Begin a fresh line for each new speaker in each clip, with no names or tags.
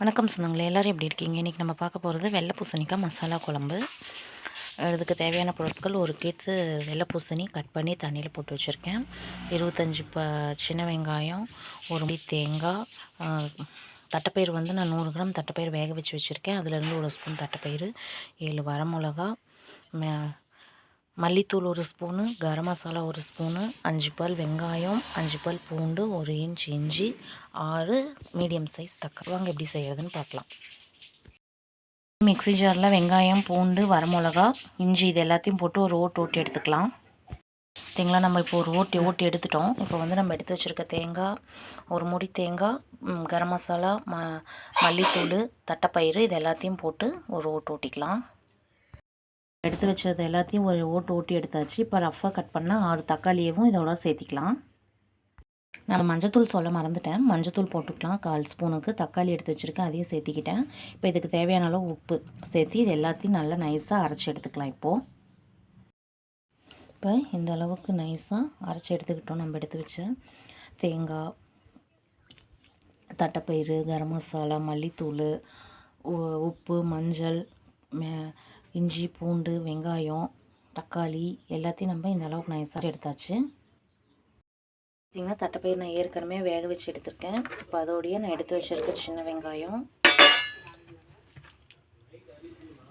வணக்கம் சொந்தங்களே, எல்லோரும் எப்படி இருக்கீங்க? இன்றைக்கி நம்ம பார்க்க போகிறது வெள்ளை பூசணிக்காய் மசாலா குழம்பு. இதுக்கு தேவையான பொருட்கள்: ஒரு கீத்து வெள்ளை பூசணி கட் பண்ணி தண்ணியில் போட்டு வச்சுருக்கேன், 25 சின்ன வெங்காயம், ஒரு முடி தேங்காய், தட்டைப்பயிறு நான் 100 கிராம் தட்டைப்பயிறு வேக வச்சு வச்சுருக்கேன், அதுலேருந்து 1 ஸ்பூன் தட்டைப்பயிறு, 7 வரமிளகா, மல்லித்தூள் 1 ஸ்பூனு, கரம் மசாலா 1 ஸ்பூனு, 5 பல் வெங்காயம், 5 பல் பூண்டு, 1 இன்ச் இஞ்சி, 6 மீடியம் சைஸ் தக்காளி. வாங்க எப்படி செய்கிறதுன்னு பார்க்கலாம். மிக்ஸி ஜாரில் வெங்காயம், பூண்டு, வரமிளகா, இஞ்சி இது எல்லாத்தையும் போட்டு ஒரு ஓட்டி எடுத்துக்கலாம். சரிங்களா, நம்ம இப்போ ஒரு ஓட்டி எடுத்துட்டோம். இப்போ நம்ம எடுத்து வச்சுருக்க தேங்காய், ஒரு முடி தேங்காய், கரம் மசாலா, மல்லித்தூள், தட்டைப்பயிறு இது எல்லாத்தையும் போட்டு ஒரு ஓட்டிக்கலாம். எடுத்து வச்சது எல்லாத்தையும் ஒரு ஓட்டி எடுத்தாச்சு. இப்போ ரஃப்பாக கட் பண்ணால் 6 தக்காளியவும் இதோட சேர்த்திக்கலாம். நான் மஞ்சத்தூள் சொல்ல மறந்துட்டேன், மஞ்சத்தூள் போட்டுக்கலாம் 1/4 ஸ்பூனுக்கு. தக்காளி எடுத்து வச்சுருக்கேன், அதையும் சேர்த்திக்கிட்டேன். இப்போ இதுக்கு தேவையான அளவு உப்பு சேர்த்து இது எல்லாத்தையும் நல்லா நைஸாக அரைச்சி எடுத்துக்கலாம். இப்போ இந்த அளவுக்கு நைஸாக அரைச்சி எடுத்துக்கிட்டோம். நம்ம எடுத்து வச்ச தேங்காய், தட்டைப்பயிறு, கரம் மசாலா, மல்லித்தூள், உப்பு, மஞ்சள், இஞ்சி, பூண்டு, வெங்காயம், தக்காளி எல்லாத்தையும் நம்ம இந்த அளவுக்கு நைஸாக எடுத்தாச்சு. பார்த்திங்கன்னா தட்டைப்பயிறு நான் ஏற்கனவே வேக வச்சு எடுத்திருக்கேன். இப்போ அதோடைய நான் எடுத்து வச்சுருக்க சின்ன வெங்காயம்,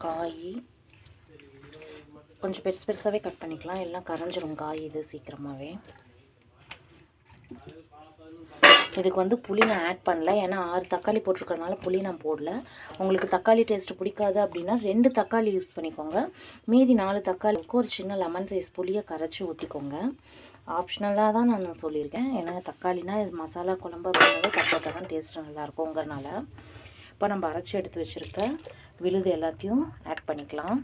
காய் கொஞ்சம் பெருசாகவே கட் பண்ணிக்கலாம், எல்லாம் கரைஞ்சிரும் காய் இது சீக்கிரமாகவே. இதுக்கு புளி நான் ஆட் பண்ணல, ஏன்னா 6 தக்காளி போட்டிருக்கறனால புளி நான் போடல. உங்களுக்கு தக்காளி டேஸ்ட்டு பிடிக்காது அப்படின்னா 2 தக்காளி யூஸ் பண்ணிக்கோங்க. மீதி 4 தக்காளிக்கு ஒரு சின்ன லெமன் சைஸ் புளியை கரைச்சி ஊற்றிக்கோங்க. ஆப்ஷனலாக தான் நான் சொல்லியிருக்கேன், ஏன்னா தக்காளினா இது மசாலா குழம்பு அப்படின்னாவே தக்காளி தான் டேஸ்ட்டு நல்லாயிருக்குங்கிறனால. இப்போ நம்ம அரைச்சி எடுத்து வச்சுருக்க விழுது எல்லாத்தையும் ஆட் பண்ணிக்கலாம்.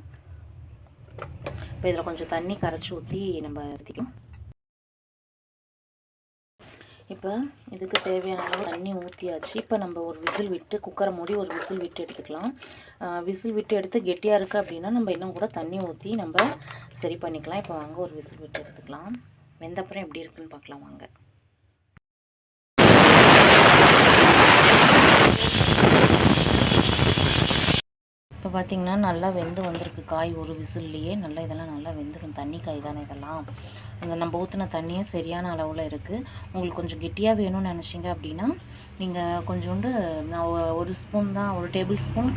இப்போ இதில் கொஞ்சம் தண்ணி கரைச்சி ஊற்றி நம்ம ஊற்றிக்கலாம். இப்போ இதுக்கு தேவையான அளவு தண்ணி ஊற்றியாச்சு. இப்போ நம்ம ஒரு விசில் விட்டு குக்கரை மூடி ஒரு விசில் விட்டு எடுத்துக்கலாம். விசில் விட்டு எடுத்து கெட்டியாக இருக்குது அப்படின்னா நம்ம இன்னும் கூட தண்ணி ஊற்றி நம்ம சரி பண்ணிக்கலாம். இப்போ வாங்க ஒரு விசில் விட்டு எடுத்துக்கலாம். வெந்தப்புறம் எப்படி இருக்குன்னு பார்க்கலாம் வாங்க. இப்போ பார்த்திங்கன்னா நல்லா வெந்து வந்திருக்கு காய். ஒரு விசில்லையே நல்லா இதெல்லாம் நல்லா வெந்துடும். தண்ணி காய் தானே இதெல்லாம். நம்ம ஊற்றின தண்ணியும் சரியான அளவில் இருக்குது. உங்களுக்கு கொஞ்சம் கெட்டியாக வேணும்னு நினச்சிங்க அப்படின்னா நீங்கள் கொஞ்சோண்டு, நான் 1 ஸ்பூன் தான், 1 டேபிள் ஸ்பூன்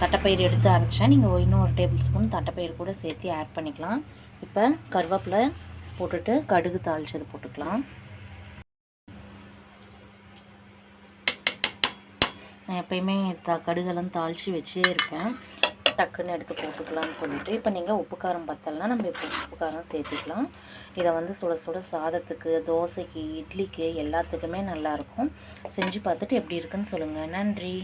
தட்டைப்பயிறு எடுத்து அரைச்சேன். நீங்கள் இன்னும் 1 டேபிள் ஸ்பூன் தட்டைப்பயிறு கூட சேர்த்து ஆட் பண்ணிக்கலாம். இப்போ கருவேப்பிலை போட்டுட்டு கடுகு தாளிச்சது போட்டுக்கலாம். நான் எப்பயுமே கடுகெல்லாம் தாளித்து வச்சே இருப்பேன், டக்குன்னு எடுத்து போட்டுக்கலாம்னு சொல்லிட்டு. இப்போ நீங்கள் உப்பு காரம் பத்தலைனா நம்ம இப்போ உப்பு காரம் சேர்த்துக்கலாம். இதை சுட சுட சாதத்துக்கு, தோசைக்கு, இட்லிக்கு எல்லாத்துக்குமே நல்லாயிருக்கும். செஞ்சு பார்த்துட்டு எப்படி இருக்குன்னு சொல்லுங்கள். நன்றி.